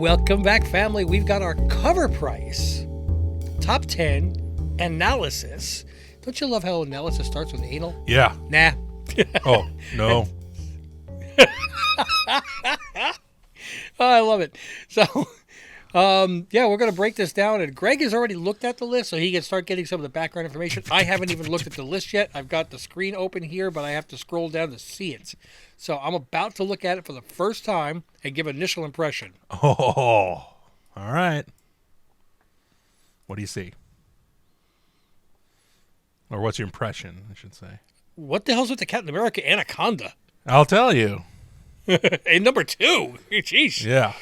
Welcome back, family. We've got our cover price, top 10 analysis. Don't you love how analysis starts with anal? Yeah. Nah. Oh, no. Oh, I love it. So, yeah, we're going to break this down. And Greg has already looked at the list, so he can start getting some of the background information. I haven't even looked at the list yet. I've got the screen open here, but I have to scroll down to see it. So I'm about to look at it for the first time and give initial impression. Oh, all right. What do you see? Or what's your impression, I should say. What the hell's with the Captain America Anaconda? I'll tell you. And number 2. Jeez. Yeah.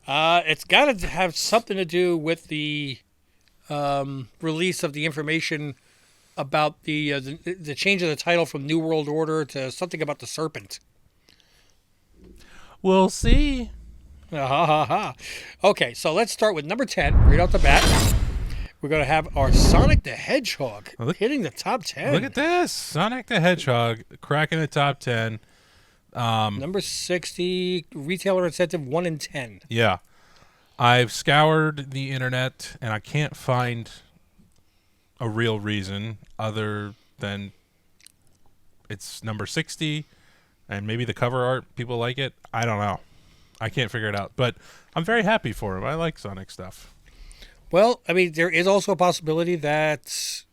It's got to have something to do with the release of the information about the change of the title from New World Order to something about the Serpent. We'll see. Okay, so let's start with number 10, right off the bat. We're going to have our Sonic the Hedgehog hitting the top 10. Look at this. Sonic the Hedgehog cracking the top 10. Number 60, retailer incentive 1 in 10. Yeah. I've scoured the internet, and I can't find a real reason other than it's number 60, and maybe the cover art, people like it. I don't know. I can't figure it out. But I'm very happy for him. I like Sonic stuff. Well, I mean, there is also a possibility that,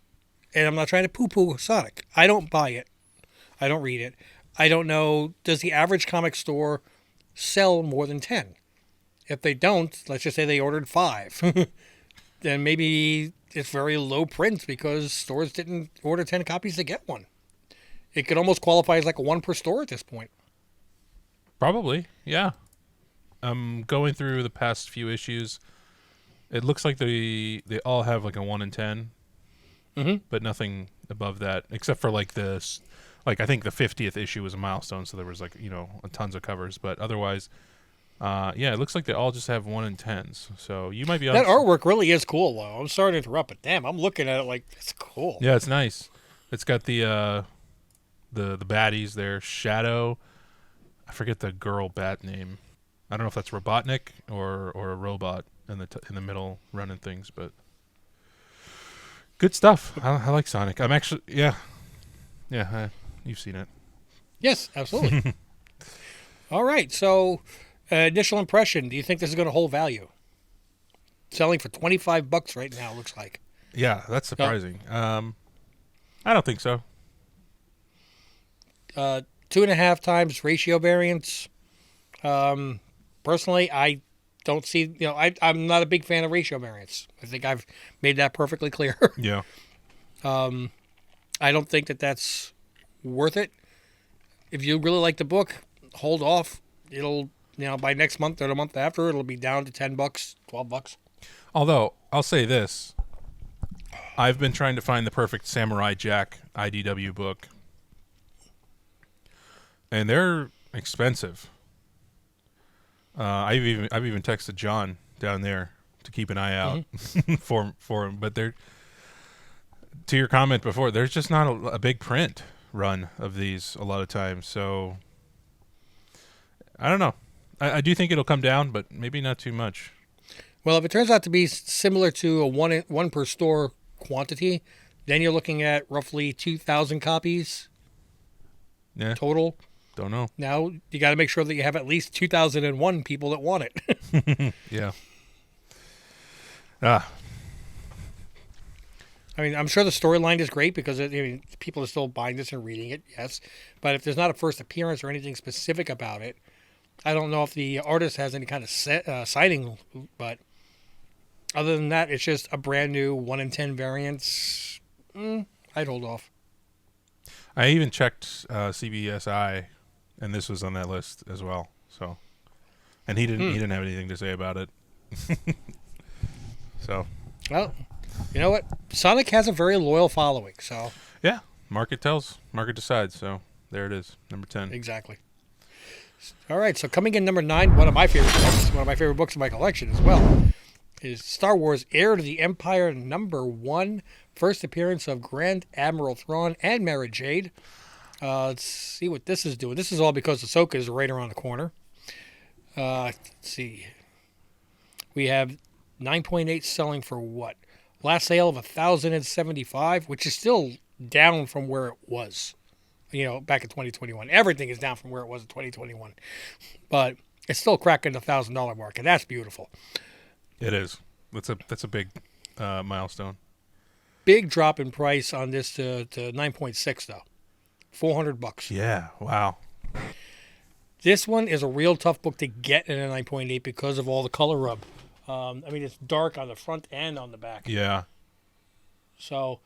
and I'm not trying to poo-poo Sonic. I don't buy it. I don't read it. I don't know, does the average comic store sell more than 10? If they don't, let's just say they ordered 5. Then maybe it's very low print because stores didn't order 10 copies to get one. It could almost qualify as like a 1 per store at this point. Probably, yeah. I'm going through the past few issues. It looks like they all have like a 1 in 10, but nothing above that, except for like this. Like I think the 50th issue was a milestone, so there was like tons of covers. But otherwise, yeah, it looks like they all just have 1 in 10s. So you might be that artwork really is cool, though. I'm sorry to interrupt, but damn, I'm looking at it like it's cool. Yeah, it's nice. It's got the baddies there. Shadow. I forget the girl bat name. I don't know if that's Robotnik or a robot in the middle running things, but good stuff. I like Sonic. I'm actually yeah. You've seen it. Yes, absolutely. All right, so initial impression. Do you think this is going to hold value? Selling for $25 right now, looks like. Yeah, that's surprising. I don't think so. 2.5 times ratio variance. Personally, I don't see. I'm not a big fan of ratio variance. I think I've made that perfectly clear. Yeah. I don't think that that's worth it. If you really like the book, hold off. It'll, by next month or the month after, it'll be down to $10, $12. Although, I'll say this. I've been trying to find the perfect Samurai Jack IDW book. And they're expensive. I've even texted John down there to keep an eye out for him. But they're, to your comment before, there's just not a big print run of these a lot of times. So I don't know. I do think it'll come down, but maybe not too much. Well, if it turns out to be similar to a one per store quantity, then you're looking at roughly 2,000 copies total. Don't know. Now, you got to make sure that you have at least 2,001 people that want it. Yeah. I mean, I'm sure the storyline is great because people are still buying this and reading it, yes. But if there's not a first appearance or anything specific about it, I don't know if the artist has any kind of sighting. But other than that, it's just a brand new 1 in 10 variants. I'd hold off. I even checked CBSI, and this was on that list as well. So, and he didn't have anything to say about it. So, well, you know what? Sonic has a very loyal following. So yeah, market decides. So there it is, number 10. Exactly. All right, so coming in number 9, one of my favorite books in my collection as well, is Star Wars Heir to the Empire #1. First appearance of Grand Admiral Thrawn and Mara Jade. Let's see what this is doing. This is all because Ahsoka is right around the corner. Let's see. We have 9.8 selling for what? Last sale of 1,075, which is still down from where it was. Back in 2021. Everything is down from where it was in 2021. But it's still cracking the $1,000 mark, and that's beautiful. It is. That's a big milestone. Big drop in price on this to 9.6 though. $400. Yeah. Wow. This one is a real tough book to get in a 9.8 because of all the color rub. It's dark on the front and on the back. Yeah. So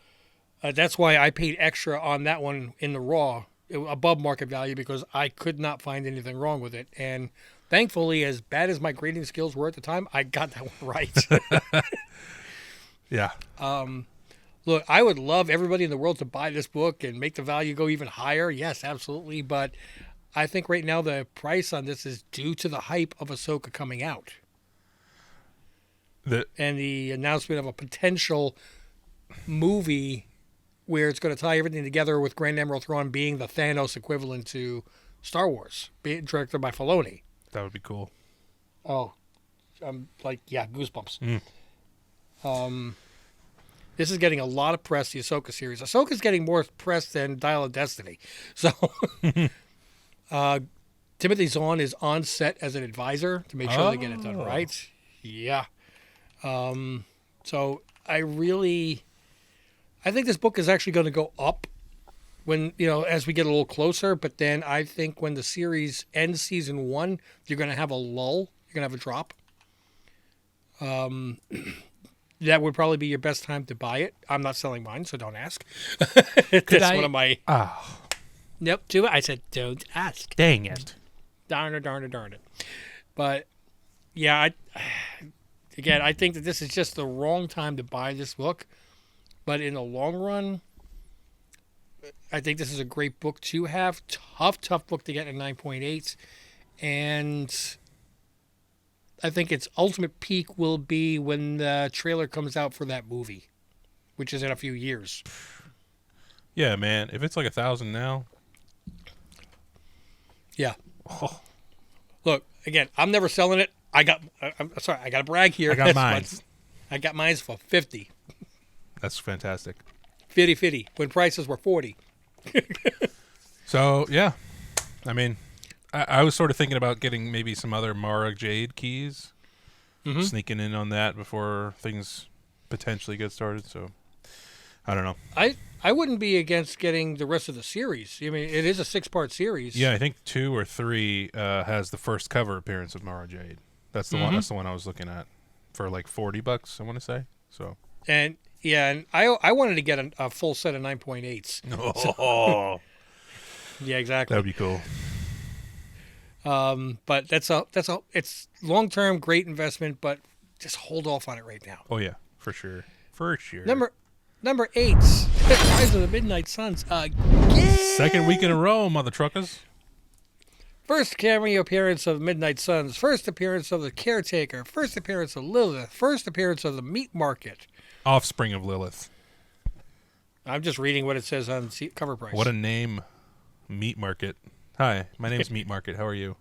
that's why I paid extra on that one in the raw, above market value, because I could not find anything wrong with it. And thankfully, as bad as my grading skills were at the time, I got that one right. Yeah. Look, I would love everybody in the world to buy this book and make the value go even higher. Yes, absolutely. But I think right now the price on this is due to the hype of Ahsoka coming out. And the announcement of a potential movie where it's going to tie everything together with Grand Admiral Thrawn being the Thanos equivalent to Star Wars, directed by Filoni. That would be cool. Oh, goosebumps. This is getting a lot of press, the Ahsoka series. Ahsoka's getting more press than Dial of Destiny. So, Timothy Zahn is on set as an advisor to make sure they get it done right. Yeah. So I think this book is actually going to go up when, as we get a little closer. But then I think when the series ends season 1, you're going to have a lull. You're going to have a drop. That would probably be your best time to buy it. I'm not selling mine, so don't ask. That's one of my... Oh. Nope, to it. I said, don't ask. Dang it. Darn it. But, yeah, I think that this is just the wrong time to buy this book. But in the long run, I think this is a great book to have. Tough book to get in 9.8. And I think its ultimate peak will be when the trailer comes out for that movie, which is in a few years. Yeah, man. If it's like 1,000 now. Yeah. Oh. Look, again, I'm never selling it. I'm sorry, I got to brag here. I got mine. I got mine for 50. That's fantastic. 50 when prices were 40. So, yeah. I was sort of thinking about getting maybe some other Mara Jade keys. Mm-hmm. Sneaking in on that before things potentially get started. So, I don't know. I wouldn't be against getting the rest of the series. It is a 6-part series. Yeah, I think 2 or 3 has the first cover appearance of Mara Jade. That's the one. That's the one I was looking at for like $40. I want to say. So. And I wanted to get a full set of 9.8s. Oh. So, yeah, exactly. That would be cool. But it's long-term, great investment, but just hold off on it right now. Oh yeah, for sure. Number 8, Rise of the Midnight Suns. Second week in a row, mother truckers. First cameo appearance of Midnight Suns. First appearance of the Caretaker. First appearance of Lilith. First appearance of the Meat Market. Offspring of Lilith. I'm just reading what it says on Covrprice. What a name, Meat Market. Hi, my name's Meat Market. How are you?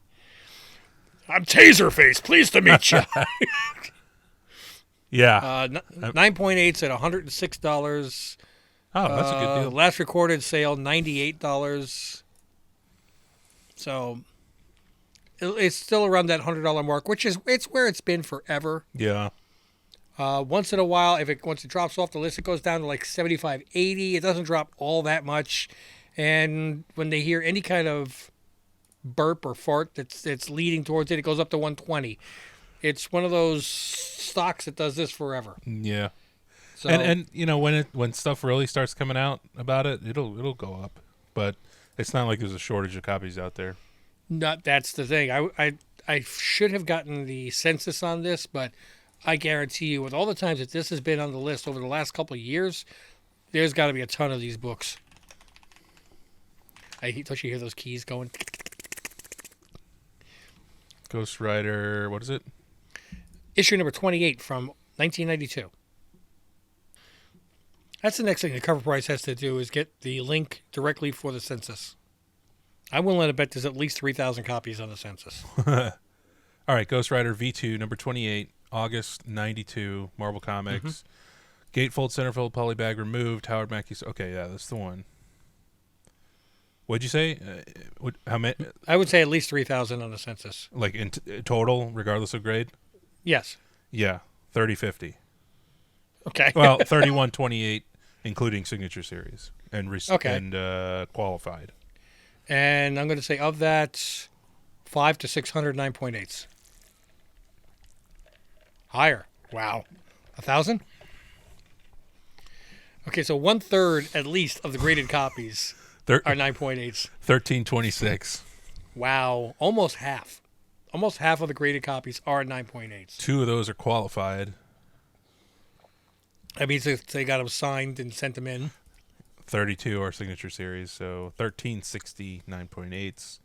I'm Taserface. Pleased to meet you. Yeah. 9.8's at $106. Oh, that's a good deal. Last recorded sale, $98. So it's still around that $100 mark, it's where it's been forever. Yeah. Once in a while, once it drops off the list, it goes down to like 75, 80. It doesn't drop all that much. And when they hear any kind of burp or fart that's leading towards it, it goes up to 120. It's one of those stocks that does this forever. Yeah. So, and when stuff really starts coming out about it, it'll go up. But it's not like there's a shortage of copies out there. That's the thing. I should have gotten the census on this, but I guarantee you, with all the times that this has been on the list over the last couple of years, there's got to be a ton of these books. Don't you hear those keys going? Ghost Rider, what is it? Issue number 28 from 1992. That's the next thing the Covrprice has to do is get the link directly for the census. I'm willing to bet there's at least 3,000 copies on the census. All right, Ghost Rider V2, number 28, August 92, Marvel Comics. Gatefold, centerfold, polybag removed, Howard Mackey's. Okay, yeah, that's the one. What'd you say? How many? I would say at least 3,000 on the census. Like in total, regardless of grade? Yes. Yeah, 3050. Okay. Well, 3128, including signature series and Okay. and qualified. And I'm going to say of that, 5 to 600 9.8s. Higher. Wow. 1,000? Okay, so 1/3 at least of the graded copies are 9.8s. 1326. Wow. Almost half. Almost half of the graded copies are 9.8s. 2 of those are qualified. That means they got them signed and sent them in. 32 are signature series, so 1360 9.8s.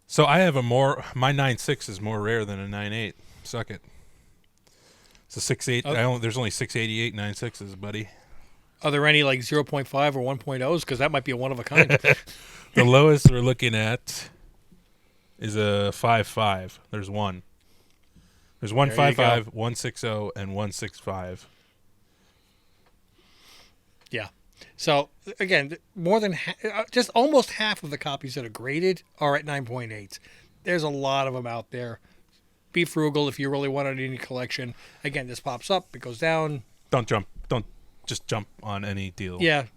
So I have my 9.6 is more rare than a 9.8. Suck it. It's a 6.8. Oh. There's only 688 9.6s, buddy. Are there any like 0.5 or 1.0s? Because that might be a one of a kind. The lowest we're looking at is a 5.5. There's one. There's 1.55, 1.60, and 1.65. Yeah. So again, more than just almost half of the copies that are graded are at 9.8. There's a lot of them out there. Be frugal if you really want it in your collection. Again, this pops up, it goes down. Don't just jump on any deal. Yeah.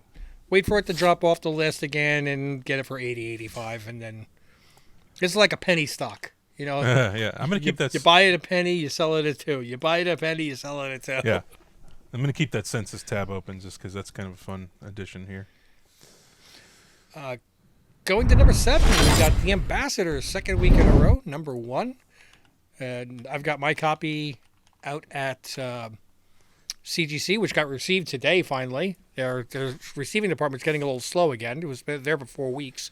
Wait for it to drop off the list again and get it for 80, 85, and then it's like a penny stock. You know, Yeah, I'm gonna keep that. You buy it a penny, you sell it at 2. You buy it a penny, you sell it at 2. Yeah, I'm gonna keep that census tab open just because that's kind of a fun addition here. Going to number 7, we got The Ambassadors, second week in a row, number 1. And I've got my copy out at CGC, which got received today, finally. Their receiving department's getting a little slow again. It was there for 4 weeks.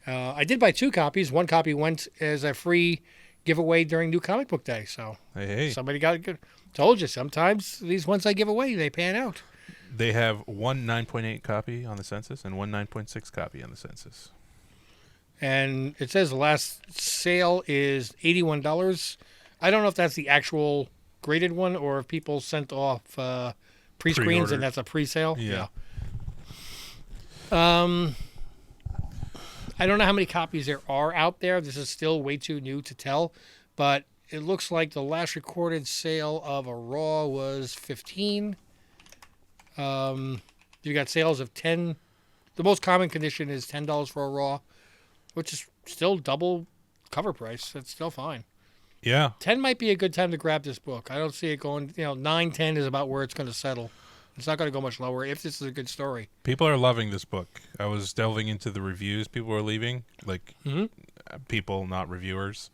I did buy 2 copies. One copy went as a free giveaway during New Comic Book Day. So Hey. somebody got good. Told you, sometimes these ones I give away, they pan out. They have one 9.8 copy on the census and one 9.6 copy on the census. And it says the last sale is $81. I don't know if that's the actual graded one or if people sent off pre-screens Pre-ordered. and that's a pre-sale. Yeah. I don't know how many copies there are out there. This is still way too new to tell, but it looks like the last recorded sale of a Raw was 15. You got sales of 10. The most common condition is $10 for a Raw, which is still double cover price. That's still fine. Yeah. 10 might be a good time to grab this book. I don't see it going, 9, 10 is about where it's going to settle. It's not going to go much lower if this is a good story. People are loving this book. I was delving into the reviews people are leaving, like people, not reviewers.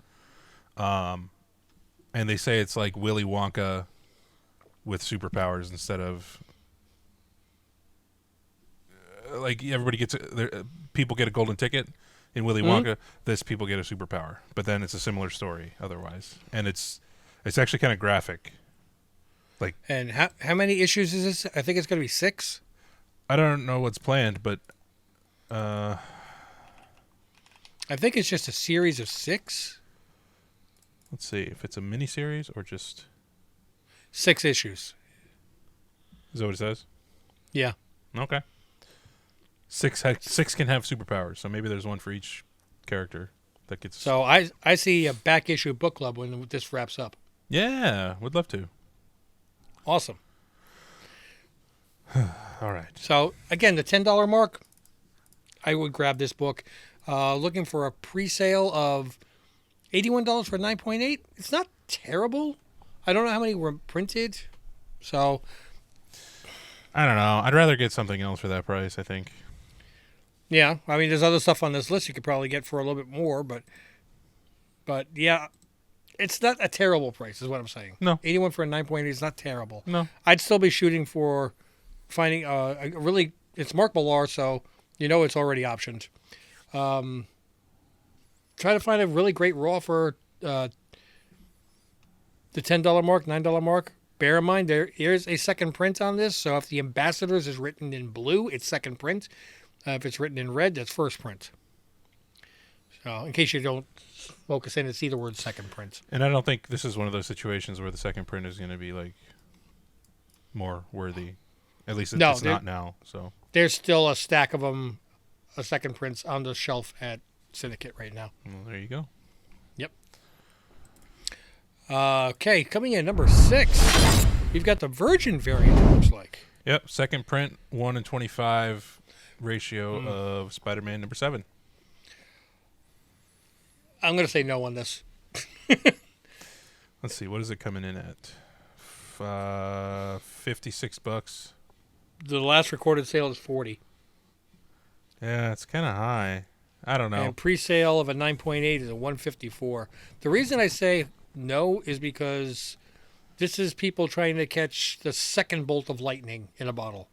And they say it's like Willy Wonka with superpowers instead of like everybody gets people get a golden ticket in Willy Wonka. This people get a superpower, but then it's a similar story otherwise, and it's actually kind of graphic. Like, And how many issues is this? I think it's going to be 6. I don't know what's planned, but I think it's just a series of 6. let's see if it's a miniseries or just 6 issues. is that what it says? Yeah. Okay. 6 can have superpowers, so maybe there's one for each character that gets. So I see a back issue book club when this wraps up. Yeah, would love to. Awesome. All right. So again, the $10 mark, I would grab this book. Looking for a pre-sale of $81 for 9.8. It's not terrible. I don't know how many were printed, so I don't know. I'd rather get something else for that price, I think. yeah. I mean, there's other stuff on this list you could probably get for a little bit more, but yeah, it's not a terrible price, is what I'm saying. No. 81 for a 9.8 is not terrible. No. I'd still be shooting for finding a really. It's Mark Millar, so it's already optioned. Try to find a really great Raw for the $10 mark, $9 mark. Bear in mind, there is a second print on this, so if the Ambassadors is written in blue, it's second print. If it's written in red, that's first print. In case you don't focus in and see the word second print. And I don't think this is one of those situations where the second print is going to be like more worthy. At least No, it's not now. So there's still a stack of them, a second prints on the shelf at Syndicate right now. well, there you go. Yep. Okay, coming in number 6, we've got the Virgin variant. It looks like. Yep, second print 1:25 ratio of Spider-Man number 7. I'm going to say no on this. Let's see, what is it coming in at? $56. The last recorded sale is 40. Yeah, it's kind of high. I don't know. And pre-sale of a 9.8 is a 154. The reason I say no is because this is people trying to catch the second bolt of lightning in a bottle.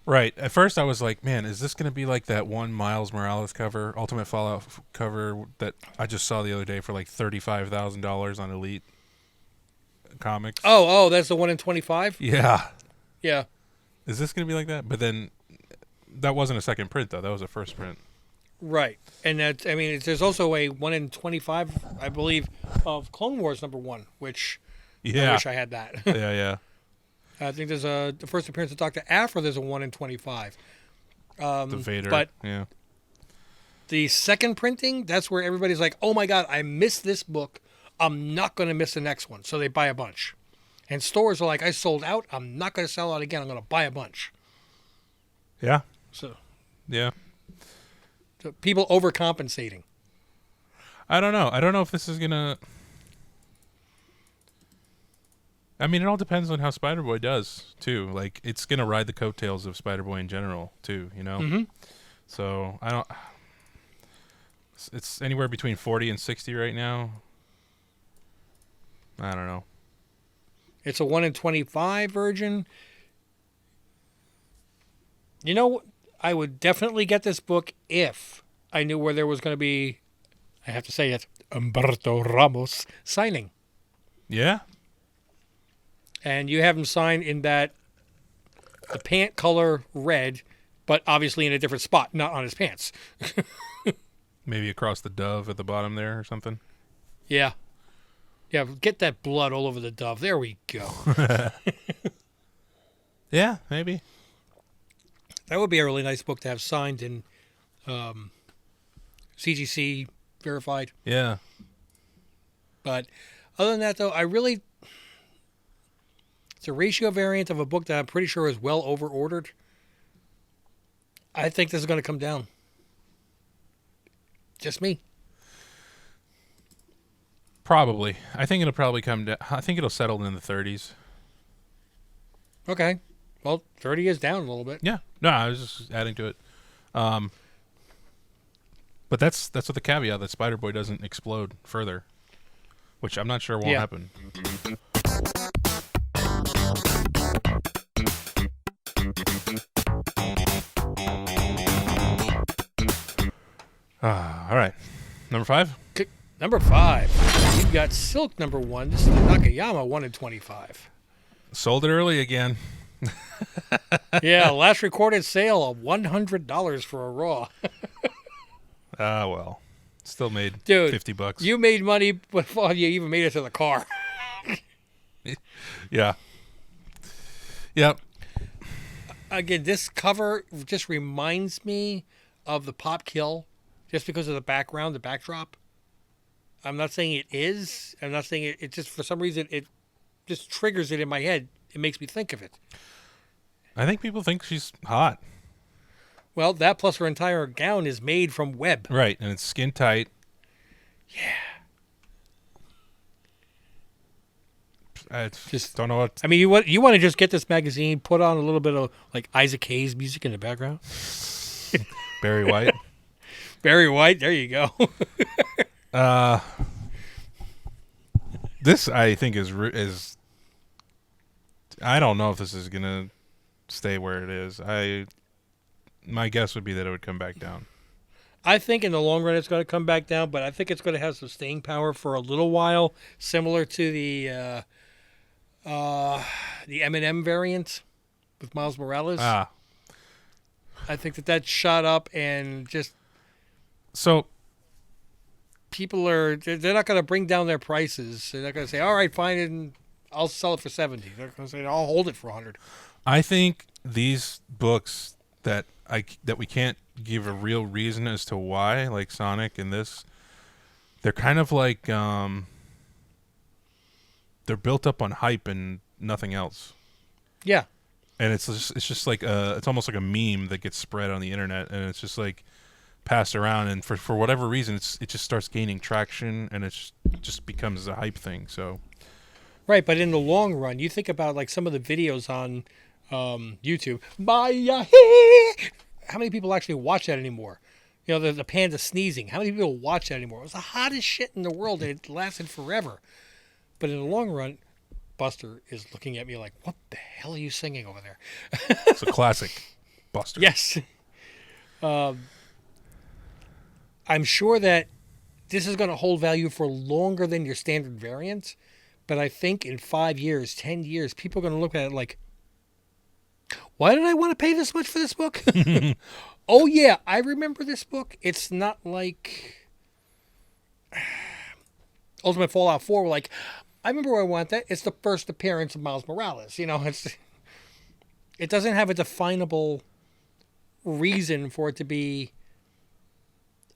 Right. At first, I was like, "Man, is this going to be like that one Miles Morales cover, Ultimate Fallout cover that I just saw the other day for like $35,000 on Elite Comics?" Oh, that's the 1 in 25? Yeah. Yeah. Is this going to be like that? But then that wasn't a second print, though. That was a first print. Right. And there's also a 1 in 25, I believe, of Clone Wars number 1, which I wish I had that. Yeah. I think there's the first appearance of Dr. Aphra, there's a 1 in 25. The Vader. But yeah. the second printing, that's where everybody's like, oh my God, I missed this book. I'm not going to miss the next one. So they buy a bunch. And stores are like, I sold out. I'm not going to sell out again. I'm going to buy a bunch. Yeah. So People overcompensating. I don't know. I don't know if this is going to... I mean, it all depends on how Spider-Boy does, too. Like, it's going to ride the coattails of Spider-Boy in general, too, you know? Mm-hmm. So, I don't... It's anywhere between 40 and 60 right now. I don't know. It's a 1 in 25 version. You know, I would definitely get this book if I knew where there was going to be, I have to say it, Humberto Ramos signing. Yeah? And you have him sign in the pant color red, but obviously in a different spot, not on his pants. Maybe across the dove at the bottom there or something. Yeah. Yeah, get that blood all over the dove. There we go. Yeah, maybe. That would be a really nice book to have signed and CGC verified. Yeah. But other than that, though, it's a ratio variant of a book that I'm pretty sure is well over-ordered. I think this is going to come down. Just me. Probably. I think it'll probably come down. I think it'll settle in the 30s. Okay. Well, 30 is down a little bit. Yeah. No, I was just adding to it. But that's with the caveat that Spider-Boy doesn't explode further, which I'm not sure won't happen. All right. Number 5? Number 5. You've got Silk number 1. This is the Nakayama 1 in 25. Sold it early again. Yeah, last recorded sale of $100 for a Raw. Well. Still made Dude, $50. You made money before you even made it to the car. Yeah. Yep. Again, this cover just reminds me of the Pop Kill just because of the background, the backdrop. I'm not saying it is. I'm not saying it just, for some reason, it just triggers it in my head. It makes me think of it. I think people think she's hot. Well, that plus her entire gown is made from web. Right, and it's skin tight. Yeah. I just don't know what... I mean, you want to just get this magazine, put on a little bit of like Isaac Hayes music in the background. Barry White. Barry White, there you go. This I think is I don't know if this is gonna stay where it is. My guess would be that it would come back down. I think in the long run it's going to come back down, but I think it's going to have some staying power for a little while, similar to the M&M variant with Miles Morales. Ah. I think that shot up and just... So, people they're not going to bring down their prices. They're not going to say, all right, fine, and I'll sell it for 70. They're going to say, I'll hold it for 100. I think these books that we can't give a real reason as to why, like Sonic and this, they're kind of like they're built up on hype and nothing else. Yeah. And it's just like it's almost like a meme that gets spread on the internet, and it's just like passed around, and for whatever reason it just starts gaining traction, and it just becomes a hype thing. So Right, but in the long run, you think about like some of the videos on YouTube. How many people actually watch that anymore? You know, the panda sneezing. How many people watch that anymore? It was the hottest shit in the world, and it lasted forever. But in the long run, Buster is looking at me like, what the hell are you singing over there? it's a classic, Buster. Yes. I'm sure that this is going to hold value for longer than your standard variant. But I think in 5 years, 10 years, people are going to look at it like, why did I want to pay this much for this book? Oh, yeah, I remember this book. It's not like Ultimate Fallout 4. We're like, I remember where I want that. It's the first appearance of Miles Morales. You know, it doesn't have a definable reason for it to be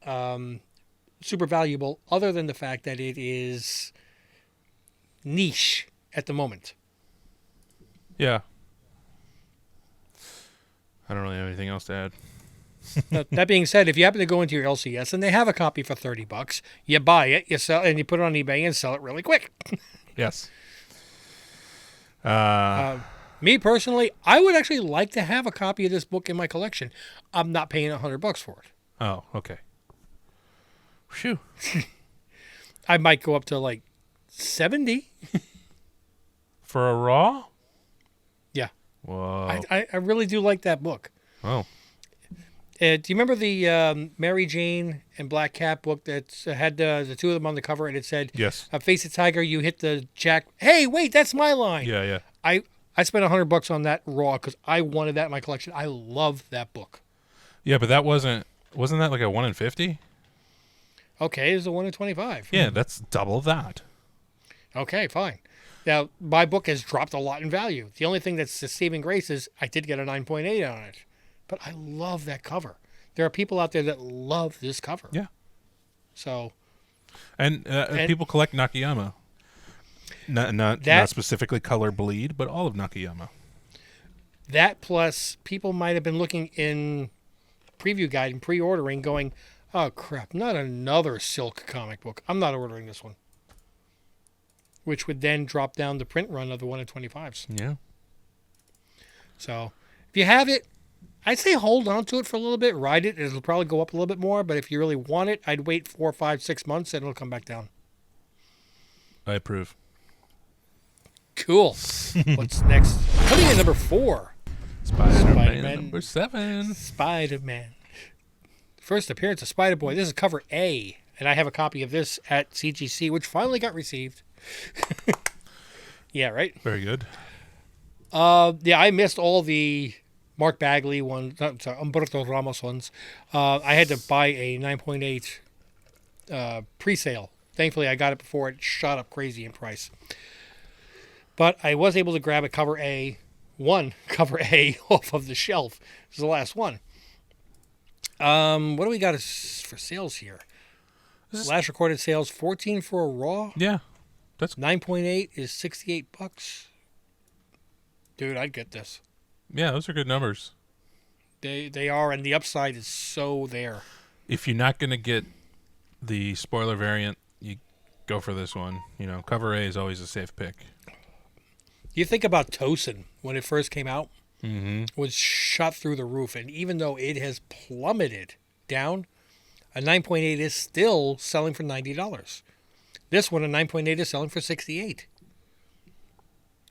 super valuable other than the fact that it is niche at the moment. Yeah. I don't really have anything else to add. That being said, if you happen to go into your LCS and they have a copy for $30, you buy it, you sell, and you put it on eBay and sell it really quick. Yes. Me personally, I would actually like to have a copy of this book in my collection. I'm not paying $100 for it. Oh, okay. Phew. I might go up to like 70. For a raw? Yeah. Whoa. I really do like that book. Oh. Do you remember the Mary Jane and Black Cat book that had the two of them on the cover and it said, Yes. Face a tiger, you hit the jack. Hey, wait, that's my line. Yeah, yeah. I spent $100 on that raw because I wanted that in my collection. I love that book. Yeah, but that wasn't that like a 1 in 50? Okay, it's a 1 in 25. Yeah, that's double that. Okay, fine. Now, my book has dropped a lot in value. The only thing that's the saving grace is I did get a 9.8 on it. But I love that cover. There are people out there that love this cover. Yeah. So. And people collect Nakayama. Not specifically color bleed, but all of Nakayama. That plus people might have been looking in preview guide and pre-ordering going, oh crap, not another Silk comic book. I'm not ordering this one. Which would then drop down the print run of the 1 in 25s. Yeah. So if you have it, I'd say hold on to it for a little bit, ride it. It'll probably go up a little bit more, but if you really want it, I'd wait 4, 5, 6 months and it'll come back down. I approve. Cool. What's next? Coming in number 4. Spider-Man number 7. Spider-Man. First appearance of Spider-Boy. This is cover A, and I have a copy of this at CGC, which finally got received. Yeah, right? Very good. Yeah, I missed all the Mark Bagley ones, sorry, Humberto Ramos ones. I had to buy a 9.8 pre-sale. Thankfully, I got it before it shot up crazy in price. But I was able to grab a cover A off of the shelf. This is the last one. What do we got for sales here? Last recorded sales, 14 for a raw. Yeah. That's 9.8 is $68. Dude, I'd get this. Yeah, those are good numbers. They are, and the upside is so there. If you're not going to get the spoiler variant, you go for this one. You know, cover A is always a safe pick. You think about Tosin when it first came out, Mm-hmm. was shot through the roof, and even though it has plummeted down, a 9.8 is still selling for $90. This one, a 9.8 is selling for $68.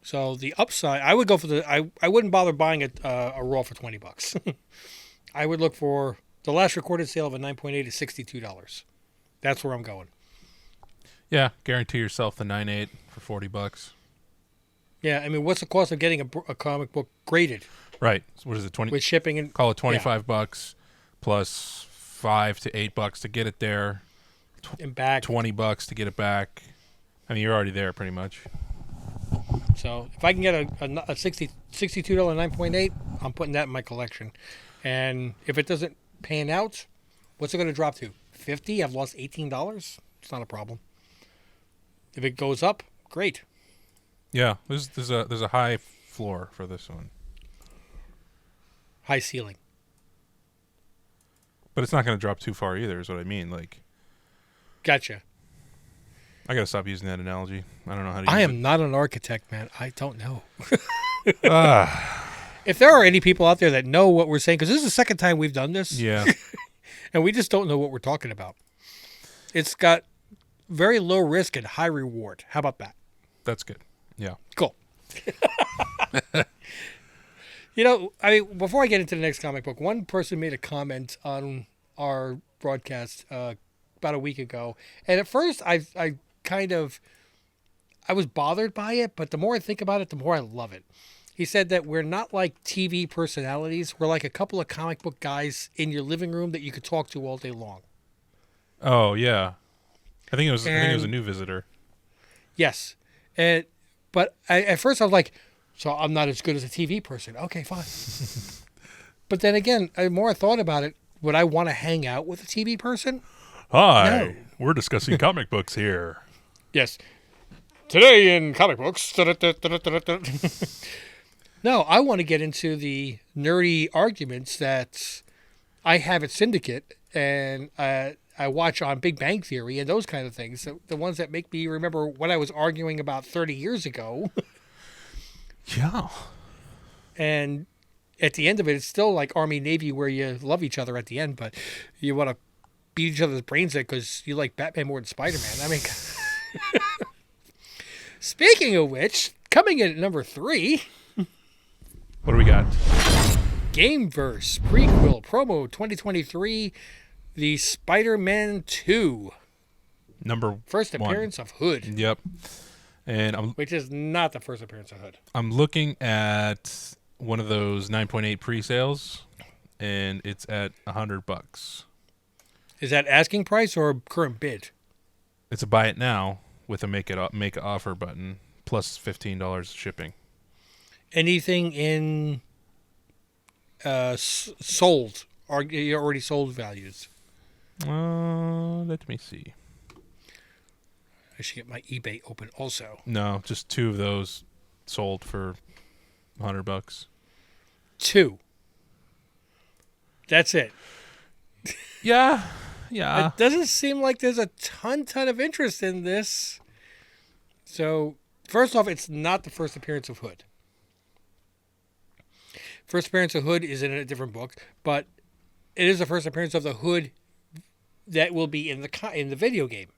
So the upside, I would go for I wouldn't bother buying a raw for $20. I would look for the last recorded sale of a 9.8 is $62. That's where I'm going. Yeah, guarantee yourself the 9.8 for $40. Yeah, I mean, what's the cost of getting a comic book graded? Right. So what is it? 20 with shipping and call it $25 plus $5 to $8 to get it there. and back. $20 to get it back. I mean, you're already there pretty much. So if I can get a $62 9.8, I'm putting that in my collection. And if it doesn't pan out, what's it going to drop to? 50? I've lost $18. It's not a problem. If it goes up, great. Yeah, there's a high floor for this one, High ceiling. but it's not going to drop too far either. Is what I mean. Like, Gotcha. I gotta stop using that analogy. I don't know how to. I use am not an architect, man. I don't know. it. If there are any people out there that know what we're saying, because this is the second time we've done this, Yeah. and we just don't know what we're talking about. It's got very low risk and high reward. How about that? That's good. Yeah. Cool. I mean, before I get into the next comic book, one person made a comment on our broadcast about a week ago, and at first I was bothered by it, but the more I think about it, the more I love it. He said that we're not like TV personalities. We're like a couple of comic book guys in your living room that you could talk to all day long. Oh yeah. I think it was a new visitor. Yes. But at first I was like, so I'm not as good as a TV person. Okay, fine. But then again, the more I thought about it, would I want to hang out with a TV person? Hi. No. We're discussing comic books here. Yes. Today in comic books. No, I want to get into the nerdy arguments that I have at Syndicate and I watch on Big Bang Theory and those kind of things. The ones that make me remember what I was arguing about 30 years ago. Yeah. And at the end of it, it's still like Army Navy where you love each other at the end, but you want to beat each other's brains in because you like Batman more than Spider-Man. I mean, speaking of which, coming in at number 3, What do we got? Gameverse prequel promo 2023, the Spider-Man 2 Number first one. appearance of Hood, Yep. And which is not the first appearance of Hood. I'm looking at one of those 9.8 pre-sales, and it's at $100. Is that asking price or current bid? It's a buy it now with a make offer button plus $15 shipping. Anything in sold or already sold values? Let me see. I should get my eBay open also. No, just 2 of those sold for $100. 2. That's it. Yeah. It doesn't seem like there's a ton of interest in this. So, first off, it's not the first appearance of Hood. First appearance of Hood is in a different book, but it is the first appearance of the Hood that will be in the video game.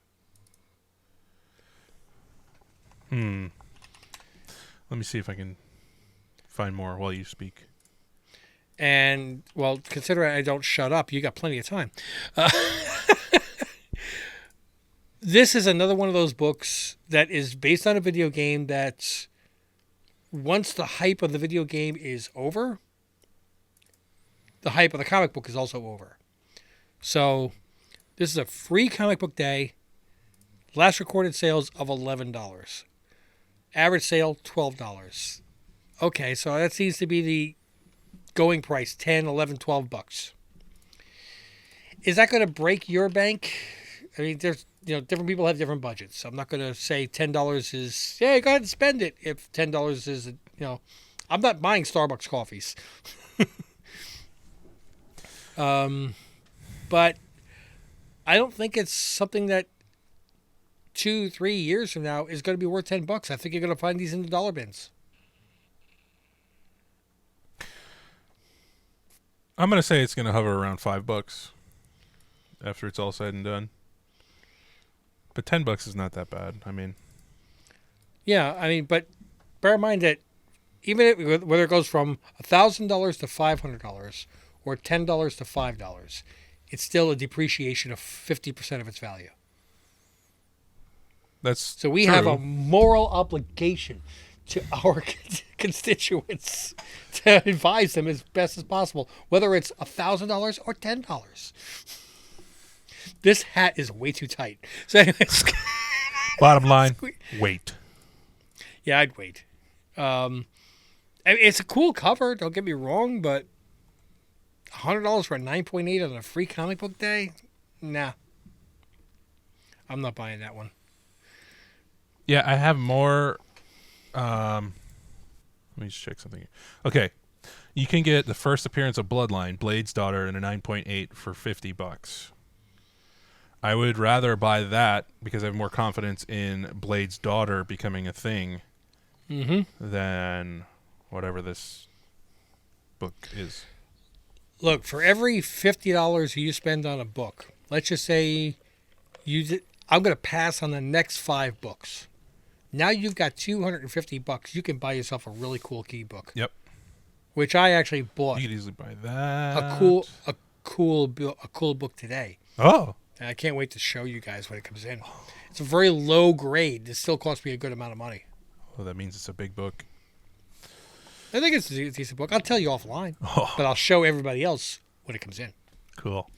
Let me see if I can find more while you speak. And, well, considering I don't shut up, you got plenty of time. This is another one of those books that is based on a video game that once the hype of the video game is over, the hype of the comic book is also over. So this is a free comic book day. Last recorded sales of $11. Average sale, $12. Okay, so that seems to be the going price, $10, $11, $12. Is that going to break your bank? I mean, there's different people have different budgets. So I'm not going to say $10 is, yeah, go ahead and spend it. If $10 is, I'm not buying Starbucks coffees. But I don't think it's something that 2-3 years from now is going to be worth $10. I think you're going to find these in the dollar bins. I'm going to say it's going to hover around $5 after it's all said and done. But $10 is not that bad. I mean, yeah, but bear in mind that even whether it goes from $1,000 to $500 or $10 to $5, it's still a depreciation of 50% of its value. that's So we true. have a moral obligation to our constituents to advise them as best as possible, whether it's $1,000 or $10. This hat is way too tight. So, anyways, Bottom line, wait. yeah, I'd wait. I mean, it's a cool cover. Don't get me wrong, but $100 for a 9.8 on a free comic book day? Nah, I'm not buying that one. Yeah, I have more. Let me just check something. Okay, you can get the first appearance of Bloodline, Blade's daughter, in a 9.8 for $50. I would rather buy that because I have more confidence in Blade's daughter becoming a thing than whatever this book is. Look, for every $50 you spend on a book, let's just say I'm going to pass on the next 5 books. Now you've got $250. You can buy yourself a really cool key book. Yep. Which I actually bought. You could easily buy that. A cool book today. Oh. And I can't wait to show you guys when it comes in. It's a very low grade. It still cost me a good amount of money. Well, that means it's a big book. I think it's a decent book. I'll tell you offline, but I'll show everybody else when it comes in. Cool.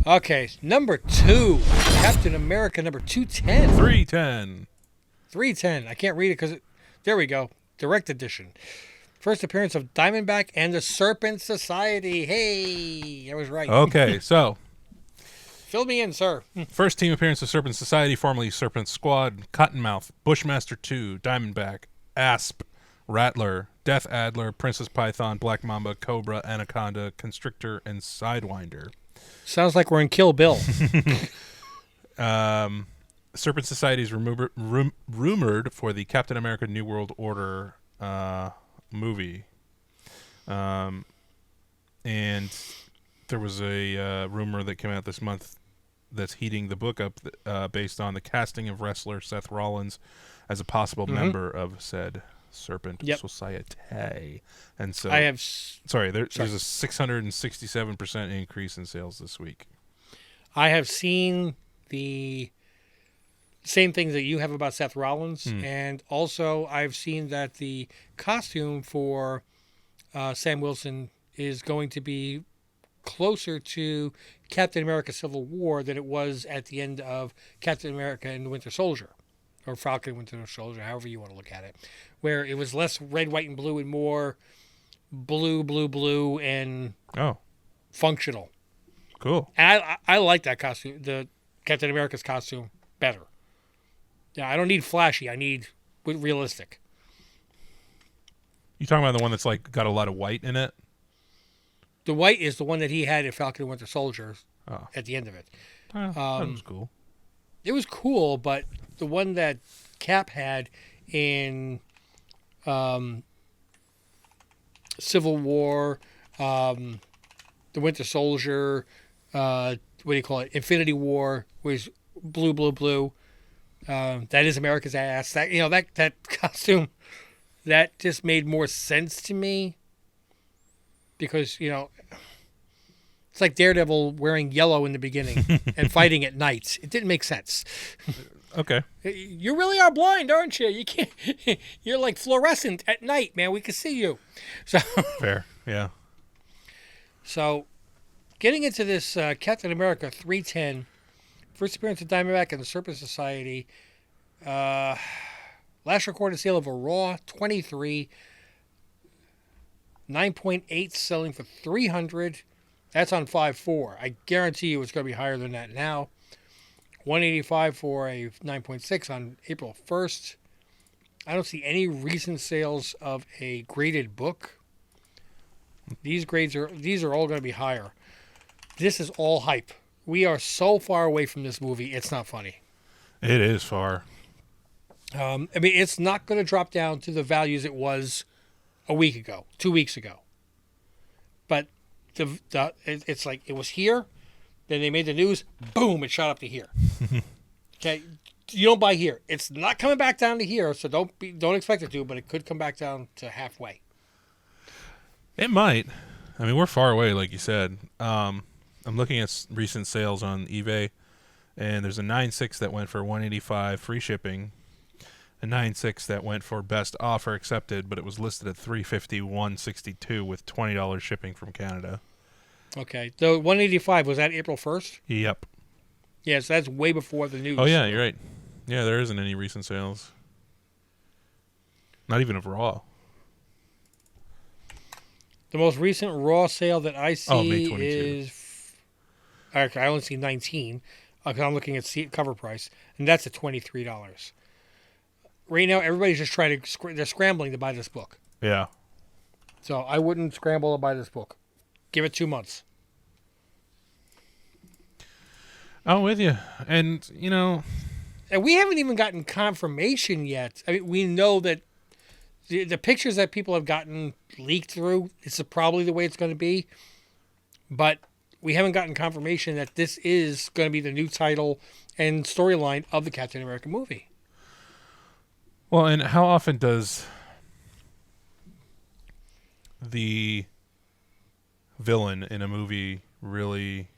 Okay, number 2, Captain America number 210. 310. 310. I can't read it because there we go. Direct edition. First appearance of Diamondback and the Serpent Society. Hey, I was right. Okay, so fill me in, sir. first team appearance of Serpent Society, formerly Serpent Squad: Cottonmouth, Bushmaster 2, Diamondback, Asp, Rattler, Death Adler, Princess Python, Black Mamba, Cobra, Anaconda, Constrictor, and Sidewinder. Sounds like we're in Kill Bill. Serpent Society is rumored for the Captain America New World Order movie. And there was a rumor that came out this month that's heating the book up based on the casting of wrestler Seth Rollins as a possible member of said Serpent Society. And so there's a 667% increase in sales this week. I have seen the same things that you have about Seth Rollins, and also I've seen that the costume for Sam Wilson is going to be closer to Captain America Civil War than it was at the end of Captain America and the Winter Soldier, or Falcon and Winter Soldier, however you want to look at it, where it was less red, white, and blue and more blue, and functional. Cool. And I like that costume, the Captain America's costume, better. Yeah, I don't need flashy. I need realistic. You talking about the one that's like got a lot of white in it? The white is the one that he had in Falcon and Winter Soldier at the end of it. That was cool. It was cool, but the one that Cap had in Civil War, the Winter Soldier, what do you call it? Infinity War was blue. That is America's ass. That costume, that just made more sense to me because it's like Daredevil wearing yellow in the beginning and fighting at night. It didn't make sense. Okay. You really are blind, aren't you? You can't. You're like fluorescent at night, man. We can see you. So fair, yeah. So, getting into this Captain America 310, first appearance of Diamondback and the Serpent Society. Last recorded sale of a Raw 23, 9.8 selling for $300. That's on 5.4. I guarantee you it's going to be higher than that now. $185 for a 9.6 on April 1st. I don't see any recent sales of a graded book. These are all going to be higher. This is all hype. We are so far away from this movie, it's not funny. It is far. I mean, it's not going to drop down to the values it was a week ago, 2 weeks ago. But it's like it was here, then they made the news, boom, it shot up to here. Okay, you don't buy here. It's not coming back down to here, so don't expect it to, but it could come back down to halfway. It might. I mean, we're far away, like you said. I'm looking at recent sales on eBay, and there's a 9.6 that went for $185 free shipping. A 9.6 that went for best offer accepted, but it was listed at $350, $162 with $20 shipping from Canada. Okay. The 185, was that April 1st? Yep. Yeah, so that's way before the news. Oh yeah, you're right. Yeah, there isn't any recent sales. Not even of Raw. The most recent Raw sale that I Oh, May see 22. is... Okay, I only see 19. Because I'm looking at cover price. And that's at $23. Right now, everybody's just trying to... They're scrambling to buy this book. Yeah. So I wouldn't scramble to buy this book. Give it 2 months. I'm with you. And, you know... And we haven't even gotten confirmation yet. I mean, we know that the pictures that people have gotten leaked through, it's probably the way it's going to be. But we haven't gotten confirmation that this is going to be the new title and storyline of the Captain America movie. Well, and how often does the villain in a movie really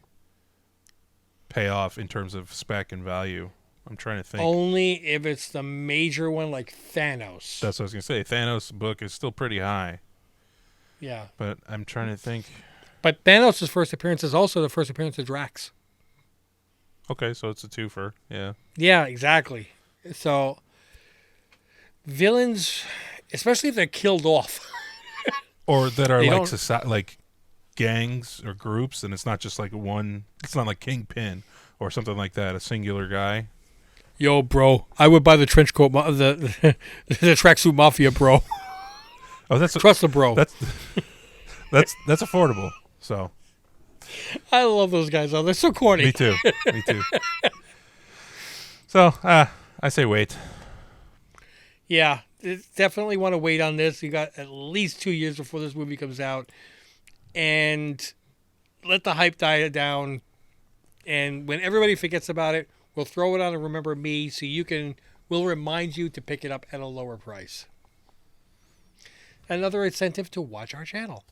pay off in terms of spec and value? I'm trying to think. Only if it's the major one like Thanos. That's what I was going to say. Thanos' book is still pretty high. Yeah. But I'm trying to think. But Thanos' first appearance is also the first appearance of Drax. Okay, so it's a twofer. Yeah. Yeah, exactly. So, villains, especially if they're killed off. Or that are They like don't- like gangs or groups, and it's not just like one. It's not like Kingpin or something like that, a singular guy. Yo, bro, I would buy the trench coat, the tracksuit mafia, bro. Oh, Trust the bro. that's affordable. So I love those guys, though. They're so corny. me too. Me too. So I say wait. Yeah, definitely want to wait on this. You got at least 2 years before this movie comes out, and let the hype die down. And when everybody forgets about it, we'll throw it on and Remember Me, so we'll remind you to pick it up at a lower price. Another incentive to watch our channel.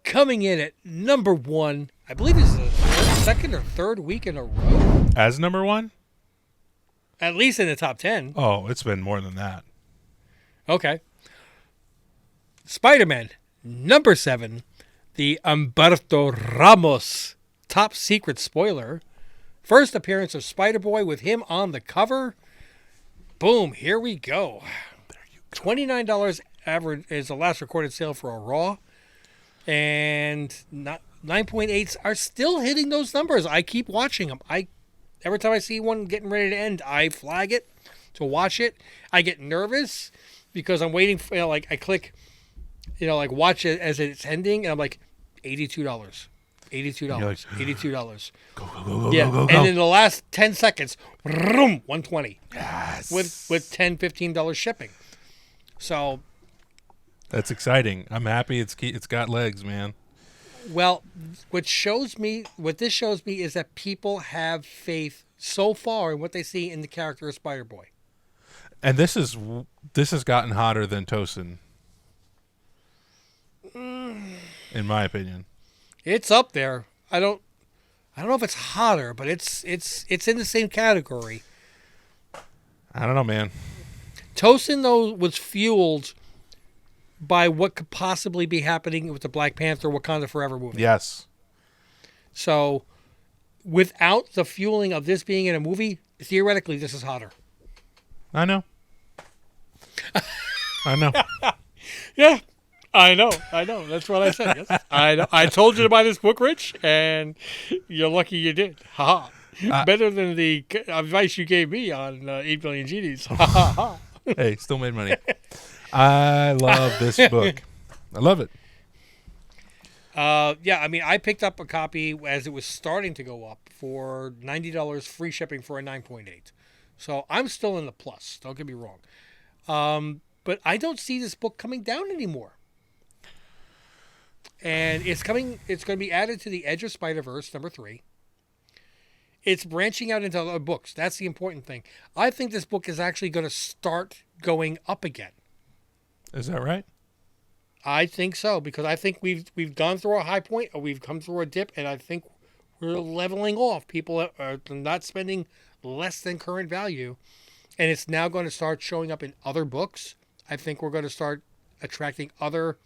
Coming in at number 1, I believe this is the second or third week in a row. As number one? At least in the top 10. Oh, it's been more than that. Okay. Spider-Man, number 7. The Humberto Ramos top secret spoiler. First appearance of Spider-Boy with him on the cover. Boom, here we go. $29 average is the last recorded sale for a Raw. And 9.8s are still hitting those numbers. I keep watching them. Every time I see one getting ready to end, I flag it to watch it. I get nervous because I'm waiting for, I click, watch it as it's ending, and I'm like, $82. $82. Like, $82. Go, Yeah. go. And in the last 10 seconds, vroom, $120. Yes. With $10, $15 shipping. So, That's exciting. I'm happy it's got legs, man. well, what this shows me is that people have faith so far in what they see in the character of Spider-Boy. And this has gotten hotter than Tosin. In my opinion. It's up there. I don't know if it's hotter, but it's in the same category. I don't know, man. Tosin, though, was fueled by what could possibly be happening with the Black Panther Wakanda Forever movie. Yes. So, without the fueling of this being in a movie, theoretically, this is hotter. I know. I know. Yeah, I know. That's what I said. Yes. I know. I told you to buy this book, Rich, and you're lucky you did. Ha ha. Better than the advice you gave me on 8 Billion Genies. Ha ha ha. Hey, still made money. I love this book. I love it. Yeah, I mean, I picked up a copy as it was starting to go up for $90 free shipping for a 9.8. So I'm still in the plus. Don't get me wrong. But I don't see this book coming down anymore. And it's going to be added to the Edge of Spider-Verse, number 3. It's branching out into other books. That's the important thing. I think this book is actually going to start going up again. Is that right? I think so, because I think we've gone through a high point, or we've come through a dip, and I think we're leveling off. People are not spending less than current value, and it's now going to start showing up in other books. I think we're going to start attracting other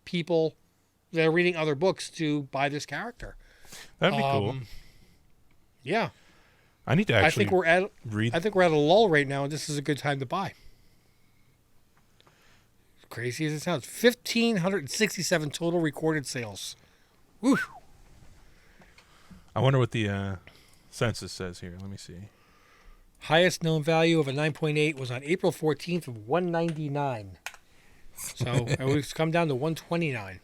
people that are reading other books to buy this character. That'd be cool. Yeah, I need to I actually think we're at read. I think we're at a lull right now, and this is a good time to buy. Crazy as it sounds, 1,567 total recorded sales. Woo. I wonder what the census says here. Let me see. Highest known value of a 9.8 was on April 14th of 199. So it's come down to 129.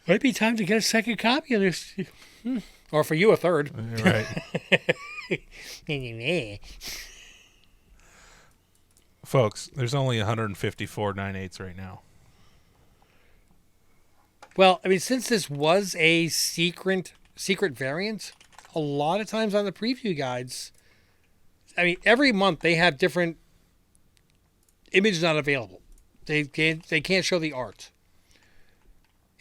Might be time to get a second copy of this. Or for you, a third. Right. Folks, there's only 154 9/8s right now. Well, I mean, since this was a secret variant, a lot of times on the preview guides, I mean, every month they have different images not available. They can't show the art.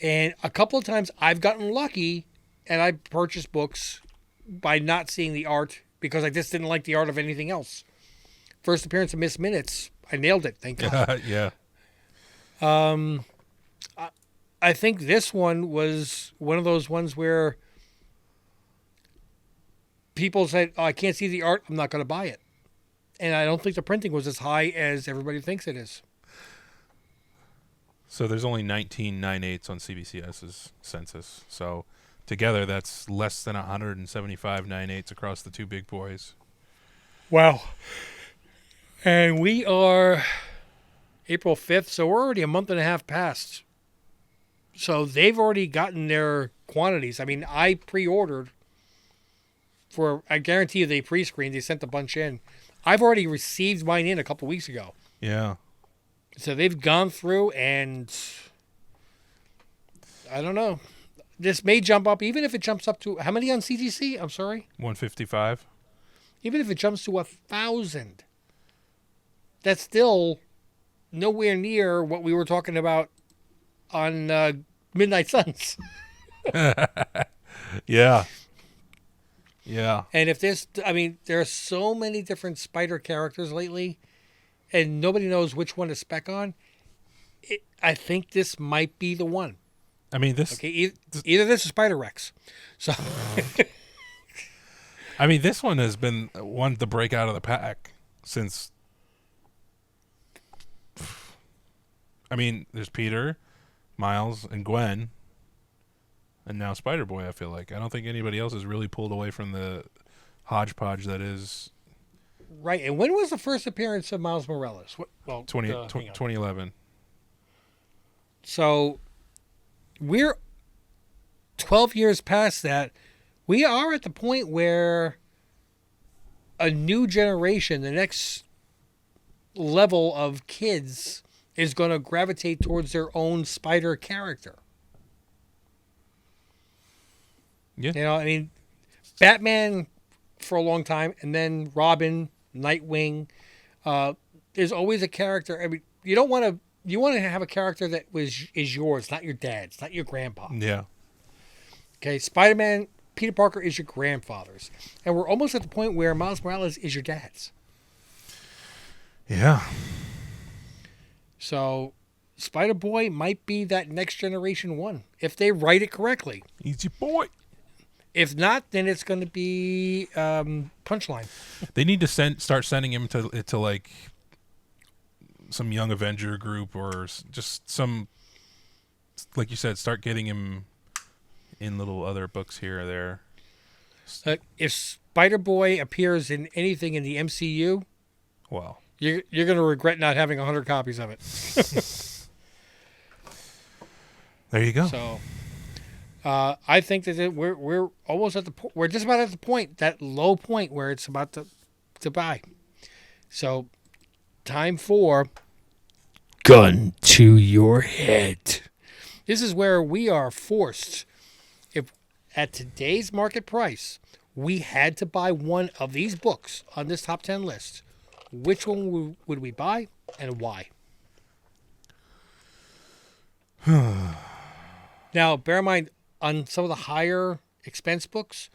And a couple of times I've gotten lucky and I purchased books by not seeing the art because I just didn't like the art of anything else. First appearance of Miss Minutes, I nailed it, thank God. Yeah. I think this one was one of those ones where people said, "Oh, I can't see the art, I'm not going to buy it." And I don't think the printing was as high as everybody thinks it is. So there's only 19 9/8s on CBCS's census. So together, that's less than 175 9/8s across the two big boys. Wow. And we are April 5th, so we're already a month and a half past. So they've already gotten their quantities. I mean, I pre-ordered I guarantee you they pre-screened. They sent a bunch in. I've already received mine in a couple weeks ago. Yeah. So they've gone through and I don't know. This may jump up, even if it jumps up to, how many on CGC? I'm sorry? 155. Even if it jumps to 1,000, that's still nowhere near what we were talking about on Midnight Suns. Yeah. Yeah. And if this, I mean, there are so many different spider characters lately, and nobody knows which one to spec on. I think this might be the one. I mean, this. Okay, either this or Spider Rex. So, I mean, this one has been one to break out of the pack since. I mean, there's Peter, Miles, and Gwen, and now Spider-Boy, I feel like. I don't think anybody else has really pulled away from the hodgepodge that is... Right, and when was the first appearance of Miles Morales? Well, 2011. So, we're 12 years past that. We are at the point where a new generation, the next level of kids, is going to gravitate towards their own spider character. Yeah. You know, I mean, Batman for a long time, and then Robin, Nightwing. There's always a character. I mean, you want to have a character that is yours, not your dad's, not your grandpa. Yeah. Okay, Spider-Man, Peter Parker is your grandfather's. And we're almost at the point where Miles Morales is your dad's. Yeah. So, Spider-Boy might be that next generation one, if they write it correctly. Easy boy. If not, then it's going to be Punchline. They need to start sending him to like some Young Avenger group or just some, like you said, start getting him in little other books here or there. If Spider-Boy appears in anything in the MCU, Well, you're going to regret not having 100 copies of it. there you go. So, I think that we're almost at we're just about at the point, that low point where it's about to buy. So, time for gun to your head. This is where we are forced, if at today's market price, we had to buy one of these books on this top 10 list. Which one would we buy and why? Now, bear in mind, on some of the higher expense books,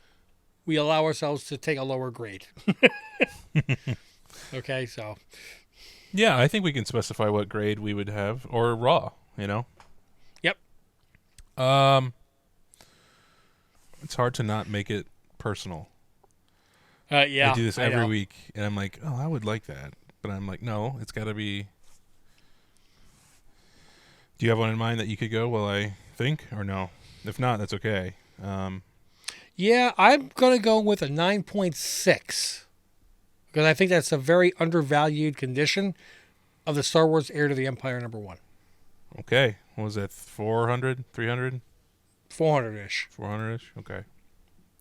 we allow ourselves to take a lower grade. Okay, so Yeah, I think we can specify what grade we would have, or raw. Yep. Um, it's hard to not make it personal. I Yeah, do this I every know. week, and I'm like, oh, I would like that, but I'm like, no, it's got to be. Do you have one in mind that you could go? Well, I think, or no? If not, that's okay. Yeah, I'm going to go with a 9.6 because I think that's a very undervalued condition of the Star Wars Heir to the Empire #1. Okay, what was that? 400, 300, 400 ish. 400 ish. Okay.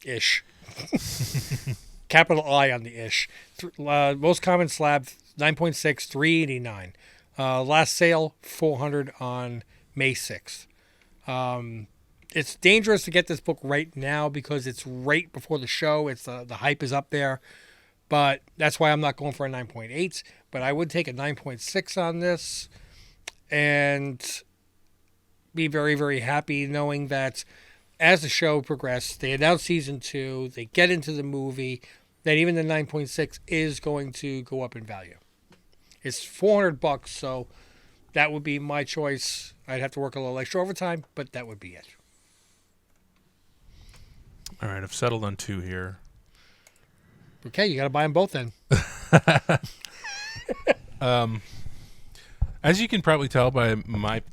Ish. Capital I on the ish. Most common slab 9.6, 389. Last sale 400 on May 6th. It's dangerous to get this book right now because it's right before the show. It's the hype is up there, but that's why I'm not going for a 9.8. But I would take a 9.6 on this and be very, very happy knowing that as the show progressed, they announced season 2, they get into the movie, that even the 9.6 is going to go up in value. It's $400, so that would be my choice. I'd have to work a little extra overtime, but that would be it. All right, I've settled on 2 here. Okay, you got to buy them both then. As you can probably tell by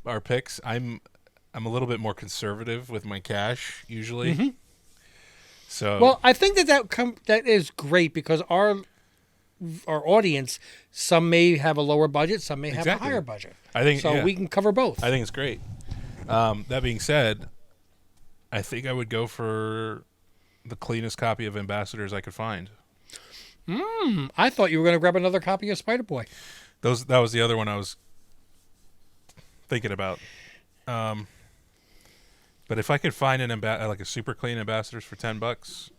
our picks, I'm a little bit more conservative with my cash usually. Mm-hmm. So Well, I think that is great because our audience, some may have a lower budget, some may have Exactly. a higher budget. I think So yeah, we can cover both. I think it's great. That being said, I think I would go for the cleanest copy of Ambassadors I could find. I thought you were going to grab another copy of Spider-Boy. That was the other one I was thinking about. But if I could find like a super clean Ambassadors for $10,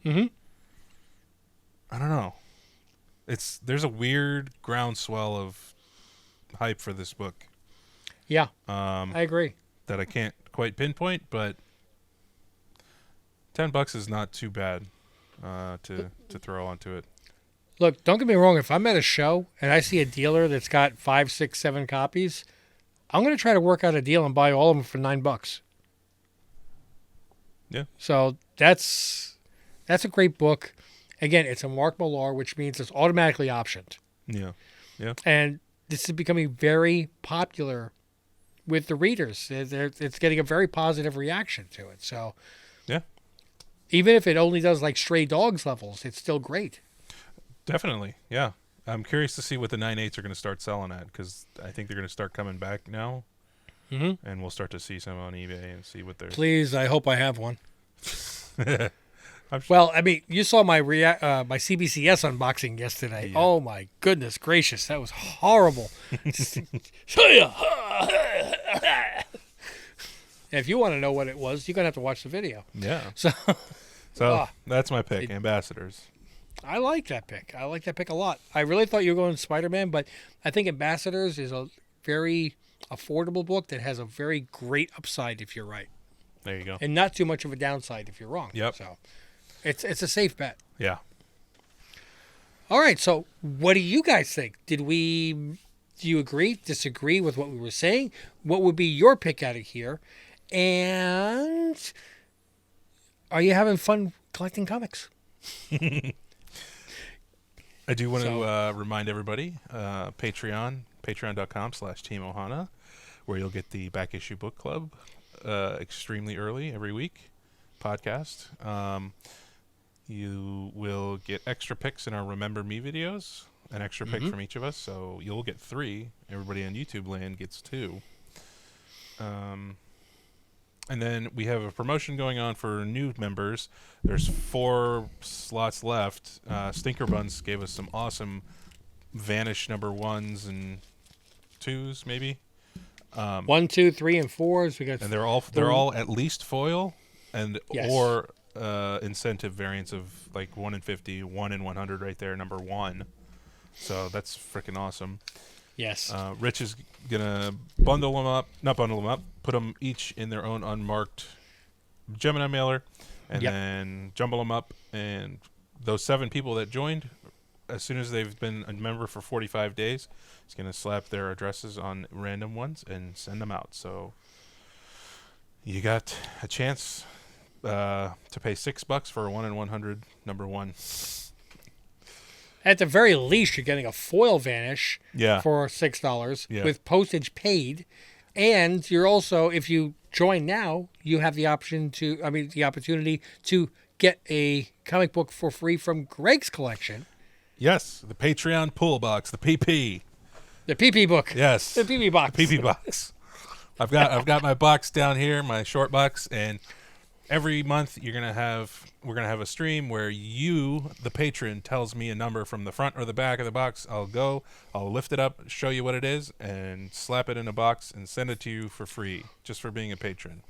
Mm-hmm. I don't know. There's a weird groundswell of hype for this book. Yeah, I agree. That I can't quite pinpoint, but $10 is not too bad to throw onto it. Look, don't get me wrong. If I'm at a show and I see a dealer that's got 5, 6, 7 copies, I'm going to try to work out a deal and buy all of them for $9. Yeah. So that's a great book. Again, it's a Mark Millar, which means it's automatically optioned. Yeah. And this is becoming very popular with the readers. It's getting a very positive reaction to it. So, Yeah. even if it only does like Stray Dogs levels, it's still great. Definitely. Yeah. I'm curious to see what the 9.8s are going to start selling at because I think they're going to start coming back now. Mm-hmm. And we'll start to see some on eBay and see what they're. Please, I hope I have one. Well, I mean, you saw my my CBCS unboxing yesterday. Yeah. Oh my goodness gracious, that was horrible. If you want to know what it was, you're gonna have to watch the video. Yeah. So That's my pick, Ambassadors. I like that pick. I like that pick a lot. I really thought you were going Spider-Man, but I think Ambassadors is a very affordable book that has a very great upside if you're right, There you go. and not too much of a downside if you're wrong. Yep. So it's a safe bet. Yeah. All right. So what do you guys think? Do you agree, disagree with what we were saying? What would be your pick out of here? And are you having fun collecting comics? I do want to remind everybody, patreon.com/Team Ohana, where you'll get the Back Issue Book Club extremely early every week podcast. You will get extra picks in our Remember Me videos, an extra pick from each of us, so you'll get 3. Everybody on YouTube land gets 2. And then we have a promotion going on for new members. There's 4 slots left. Stinker Buns gave us some awesome Vanish #1s and 2s, maybe. 1, 2, 3, and 4s. We got, and they're all at least foil, and Yes. or incentive variants of like 1 in 50, 1 in 100, right there, #1. So that's freaking awesome. yes. Rich is gonna put them each in their own unmarked Gemini mailer, and Yep. then jumble them up. And those 7 people that joined as soon as they've been a member for 45 days, he's going to slap their addresses on random ones and send them out. So you got a chance to pay $6 for a 1 in 100 number one. At the very least, you're getting a foil vanish Yeah. for $6 Yeah. with postage paid. And you're also, if you join now, you have the opportunity to get a comic book for free from Greg's collection. Yes, the Patreon pull box, the PP. The PP book. Yes, The PP box. PP box. I've got my box down here, my short box, and every month we're gonna have a stream where you, the patron, tells me a number from the front or the back of the box. I'll lift it up, show you what it is, and slap it in a box and send it to you for free, just for being a patron.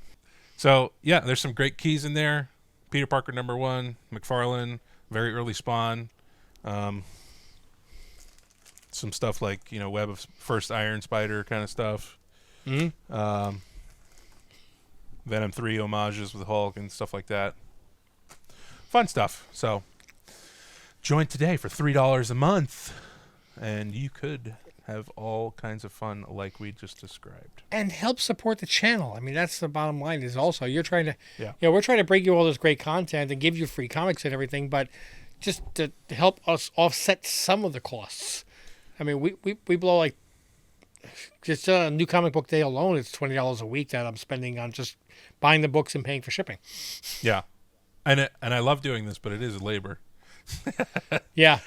So yeah, there's some great keys in there. Peter Parker #1, McFarlane, very early Spawn. Some stuff like, Web of First Iron Spider kind of stuff. Mm-hmm. Venom 3 homages with Hulk and stuff like that. Fun stuff. So join today for $3 a month, and you could have all kinds of fun like we just described. And help support the channel. I mean, that's the bottom line. Is also you're trying to, Yeah. we're trying to bring you all this great content and give you free comics and everything, but just to help us offset some of the costs. I mean, we blow like just a new comic book day alone. It's $20 a week that I'm spending on just buying the books and paying for shipping. Yeah, and I love doing this, but it is labor. Yeah.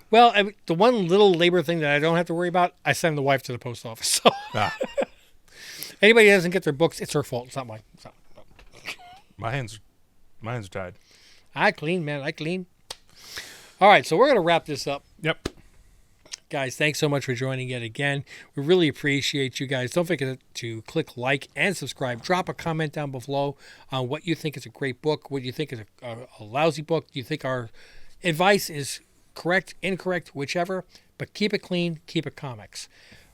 Well, the one little labor thing that I don't have to worry about, I send the wife to the post office. So anybody that doesn't get their books, it's her fault. It's not mine. My hands tied. I clean, man. I clean. All right, so we're going to wrap this up. Yep. Guys, thanks so much for joining yet again. We really appreciate you guys. Don't forget to click like and subscribe. Drop a comment down below on what you think is a great book, what you think is a lousy book. Do you think our advice is correct, incorrect, whichever? But keep it clean, keep it comics.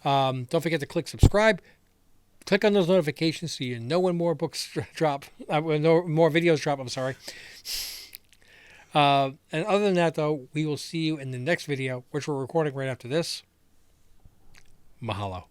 Don't forget to click subscribe. Click on those notifications so you know when more books drop, when more videos drop, I'm sorry. And other than that, though, we will see you in the next video, which we're recording right after this. Mahalo.